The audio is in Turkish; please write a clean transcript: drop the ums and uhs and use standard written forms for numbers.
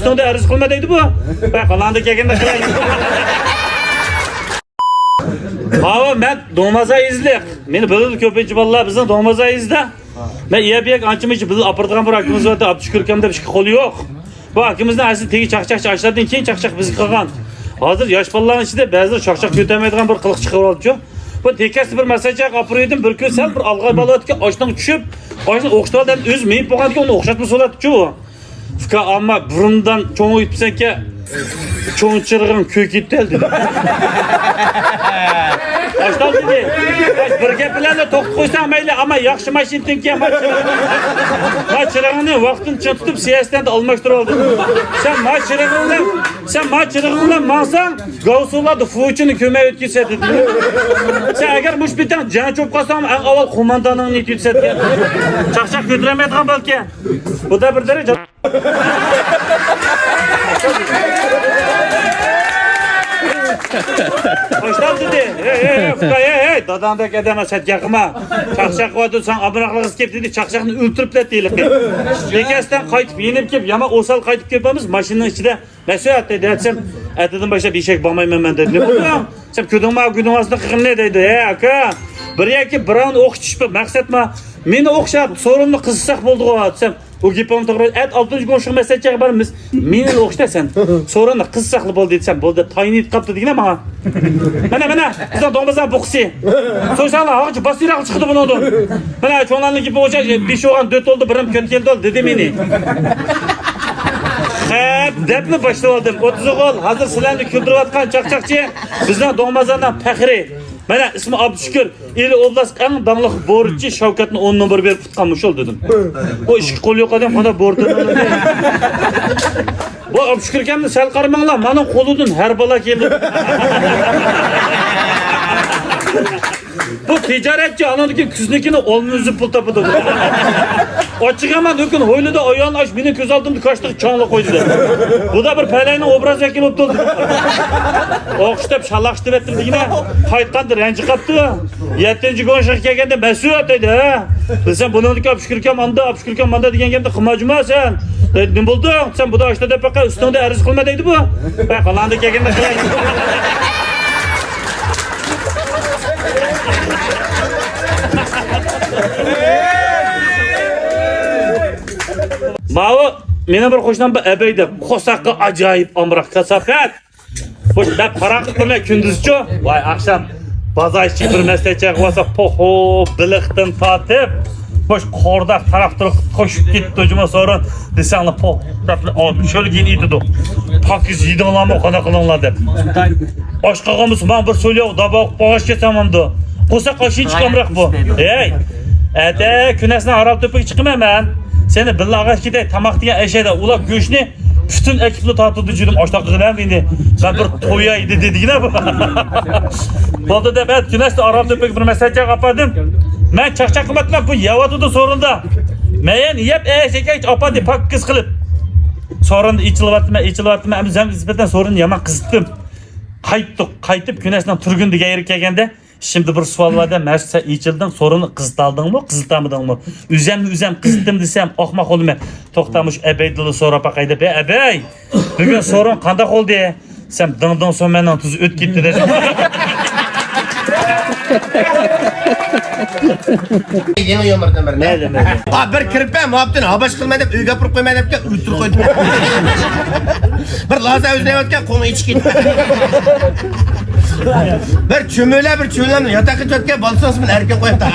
Üstünde arız kılmadıydı bu. Ben kalandı kekinde kılayım. Hava ben doğmaza izleyek. Beni böyle köpekçi vallahi bizden doğmaza izle. Ben iyi bir ançım için bizim apartman bıraktığımız vardı. Abdüşkürkem'de bir şey kolu yok. Bu hakimizden aslında teki çakçak açlardan keyin çakçak bizi kılgan. Hazır yaş balaların içinde bazıları çakçak götürmeydiğin bir kılık çıkarıldı. Bu tekesi bir mesajı kapırıyordum. Bir gün sen bir algay balığı ki açtan düşüp açtan okşadan üzmeyip bu kadar onu okşatmış oladı bu. Fıkha ama burundan çoğu gitsen ki çoğun çırığın kök iptaldi. Açtan dedi. Bir geplerle tok koysan mayli ama yaxşı maşin tinki ama çırığını vaxtın için tutup siyasetten de almıştır oldu. Sen çırığınla mansan gavsullarda fuçunu kömeği ötküsedi. Sen eğer muş biten can çok kalsam en avval kumandanın nit yütsedi. Çakçak götüremediğin belki. Bu da bir derece. Hoşlan dedi. Hey. Dadandaki adama set yakma. Çakçak vardı sen abıraklık iskep dedi. Çakçakını öldürüp deylik. Lekesten kayıtıp yenip kep. Yama osal kayıtıp kepamiz. Maşının içinde mesuat dedi. Etsem etedin başta bir şey bakmayayım ben dedi. Ne oldu? Sen küdün aslında kıkım ne dedi. Hey aka. Bir an ok düşüp maksat mı? Meni okşap sorunlu kızsak bulduk o atsam. O gipom to'g'ri et 6 qo'shiq mesajga boramiz. Meni o'xshatasan. So'rani qiz saqlab ol desam, bo'ldi, taynit qapti degina menga. Mana, bizdan do'mbazan buqsi. So'zala, hozir basiraq chiqdi bundan. Mana cho'nlarning gipi o'sha 5 o'g'an 4 oldu, birim ko't keldi ol dedi meni. Debni boshladim. 30 o'g'il, hozir sizlarni kuldirayotgan chaqchaqchi bizdan do'mbazandan faxri. Mana ismi Abdüşkür, eli oblast eng dangliq borchi Shavkatni 10 numar berib tutganmish ol dedim. O ishki qo'l yo'q odam qana bordi. Bu Abdüşkür ekanni sal qaramanglar, mening qo'limdan har bala keldi. Bu ticaretçi anadaki kuznikini olmuzu pul tapıdı. Açık hemen dökün hoyluda ayağını aç benim göz altımda kaçtık çağla koydu. Bu da bir pelayının obraz vekili oldu. Okşutup şalakştı ettim yine kayıtkandı renci kaptı. 7. konuşak gelgende mesuat dedi ha. Sen bunu apşkürken manda diyen geldi kımacıma sen. Ne buldun? Sen bu da açtı depaka üstünde eriz kılmadıydı bu. Ben kalandı gelgende kılayım. Mavi, meni bir qo'shnim bir abayda qo'saqqa ajoyib amroq kasofat. Xo'sh, ben paraq qilmay kunduzchi, voy akşam bazaychi bir maslachaq bo'lsa, poho biliqdan tatib, bosh qordaq taraftirib qo'shib ketdi juma so'rin desanglar poh, sho'lgin edi. Pakiz yidinglarmi qana qilinglar deb. Oshqog'imiz men bir so'lyoq daboq bo'g'ash ketamamdi. Qo'saqqa shinch amroq bu. Ey, ata kunasini arab to'piga chiqmayman. Seni billaga gidey tamak diye eşede ulak göçni bütün ekiple tatlıdı cürüm açtak gılan beni. Ben bir toyaydı dediğine bu. Bolda da ben güneşte Arap tepek bir mesajca kapadım. Ben çakçak kımatla bu yavadıdı sorunda. Meyen yep eşek apadı pak kız kılıp. Sorunda içilavatma emzem nispeten sorun yaman kızıttım. Kayıtıp güneşten turgun diye erik gelgende. Şimdi bir sual var da merse içildin sorunu kızıtaldın mı kızıtamadın mı? Üzem kızıttım desem ahmak olma. Toktamış ebeydili sonra bakaydı be ebey. Bugün sorun kandak oldu ya. Sen dındın son benden tuzu öt gitti de. Yeni yomurdan bir Ne demek? Bir kirip ben muhabbetini habaş kılmadım, uyga pırıp koymadım ki uytur koydum. Bir laza özleyotken konu iç gitti. Bir çömüyle yatakı çötken balsız mı erkek koyup da.